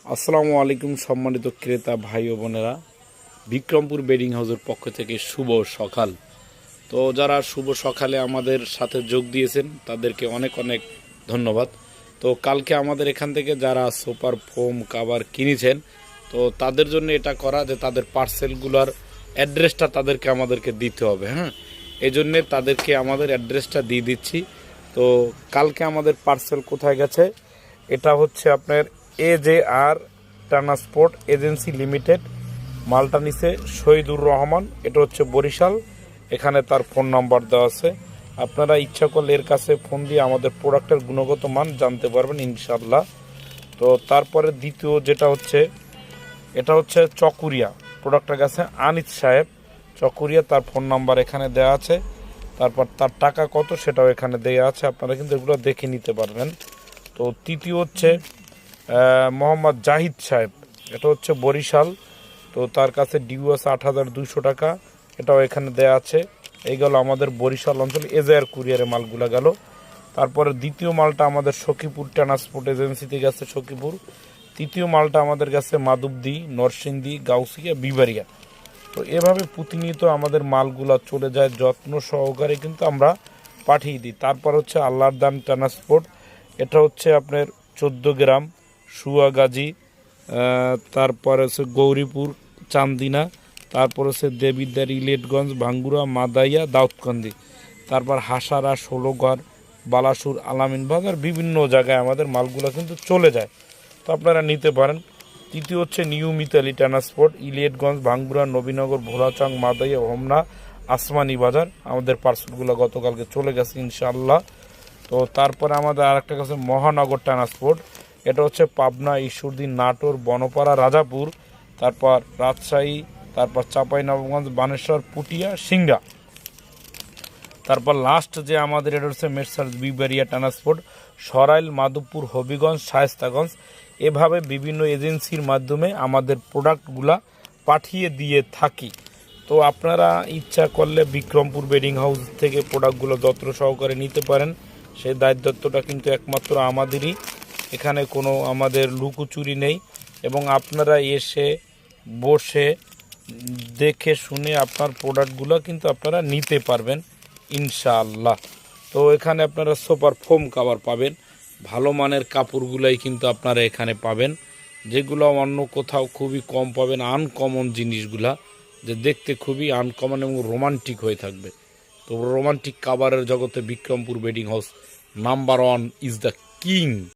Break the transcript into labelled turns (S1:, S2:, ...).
S1: আসসালামু আলাইকুম সম্মানিত ক্রেতা ভাই ও বোনেরা, বিক্রমপুর বেডিং হাউসের পক্ষ থেকে শুভ সকাল। তো যারা শুভ সকালে আমাদের সাথে যোগ দিয়েছেন তাদেরকে অনেক অনেক ধন্যবাদ। তো কালকে আমাদের এখান থেকে যারা সুপার ফোম কাভার কিনেছেন, তো তাদের জন্য এটা করা যে তাদের পার্সেলগুলোর অ্যাড্রেসটা তাদেরকে আমাদেরকে দিতে হবে। হ্যাঁ, এই জন্যে তাদেরকে আমাদের অ্যাড্রেসটা দিয়ে দিচ্ছি। তো কালকে আমাদের পার্সেল কোথায় গেছে, এটা হচ্ছে আপনার AJR ট্রান্সপোর্ট এজেন্সি লিমিটেড, মালটা নিচে শহীদুর রহমান, এটা হচ্ছে বরিশাল। এখানে তার ফোন নাম্বার দেওয়া আছে, আপনারা ইচ্ছা করলে এর কাছে ফোন দিয়ে আমাদের প্রোডাক্টের গুণগত মান জানতে পারবেন ইনশাল্লাহ। তো তারপরে দ্বিতীয় যেটা হচ্ছে, এটা হচ্ছে চকুরিয়া, প্রোডাক্টের কাছে আনিস সাহেব চকুরিয়া, তার ফোন নাম্বার এখানে দেওয়া আছে। তারপর তার টাকা কত সেটাও এখানে দেওয়া আছে, আপনারা কিন্তু এগুলো দেখে নিতে পারবেন। তো তৃতীয় হচ্ছে মোহাম্মদ জাহিদ সাহেব, এটা হচ্ছে বরিশাল। তো তার কাছে ডিউ আছে ৮,২০০ টাকা, এটাও এখানে দেয়া আছে। এই গেল আমাদের বরিশাল অঞ্চলে AJR কুরিয়ারের মালগুলা গেল। তারপরে দ্বিতীয় মালটা আমাদের সখীপুর ট্রান্সপোর্ট এজেন্সিতে গেছে সখীপুর। তৃতীয় মালটা আমাদের কাছে মাধবদী, নরসিংদী, গাউসিয়া, বিবারিয়া। তো এভাবে প্রতিনিয়ত আমাদের মালগুলা চলে যায়, যত্ন সহকারে কিন্তু আমরা পাঠিয়ে দিই। তারপর হচ্ছে আল্লাহর দান ট্রান্সপোর্ট, এটা হচ্ছে আপনার 14 গ্রাম সুয়াগাজী, তারপর হচ্ছে গৌরীপুর, চান্দিনা, তারপর হচ্ছে দেবিদ্বার, ইলেটগঞ্জ, ভাঙ্গুরা, মাদাইয়া, দাউদকান্দি, তারপর হাসারা, ষোলগড়, বালাসুর, আলামিন বাজার, বিভিন্ন জায়গায় আমাদের মালগুলো কিন্তু চলে যায়। তো আপনারা নিতে পারেন। তৃতীয় হচ্ছে নিউ মিতালি ট্রান্সপোর্ট, ইলিয়েটগঞ্জ, ভাঙ্গুরা, নবীনগর, ভোলাচাং, মাদাইয়া, হোমনা, আসমানি বাজার। আমাদের পার্সেলগুলো গতকালকে চলে গেছে ইনশাআল্লাহ। তো তারপরে আমাদের আরেকটা কাছে মহানগর ট্রান্সপোর্ট, এটা হচ্ছে পাবনা, ঈশ্বরদী, নাটোর, বনপাড়া, রাজাপুর, তারপর রাজশাহী, তারপর চাঁপাইনবাবগঞ্জ, বানেশ্বর, পুটিয়া, সিংড়া। তারপর লাস্ট যে আমাদের এটা হচ্ছে মেসার্স বিবারিয়া ট্রান্সপোর্ট, সরাইল, মাধবপুর, হবিগঞ্জ, শায়েস্তাগঞ্জ। এভাবে বিভিন্ন এজেন্সির মাধ্যমে আমাদের প্রোডাক্টগুলা পাঠিয়ে দিয়ে থাকি। তো আপনারা ইচ্ছা করলে বিক্রমপুর বেডিং হাউস থেকে প্রোডাক্টগুলো যত্ন সহকারে নিতে পারেন। সেই দায়িত্বটা কিন্তু একমাত্র আমাদেরই, এখানে কোনো আমাদের লুকোচুরি নেই। এবং আপনারা এসে বসে দেখে শুনে আপনার প্রোডাক্টগুলো কিন্তু আপনারা নিতে পারবেন ইনশাআল্লাহ। তো এখানে আপনারা সুপার ফোম কাভার পাবেন, ভালো মানের কাপড়গুলাই কিন্তু আপনারা এখানে পাবেন, যেগুলো অন্য কোথাও খুবই কম পাবেন। আনকমন জিনিসগুলা, যে দেখতে খুবই আনকমন এবং রোমান্টিক হয়ে থাকবে। তো রোমান্টিক কাভারের জগতে Bikrampur bedding house number 1 is the king.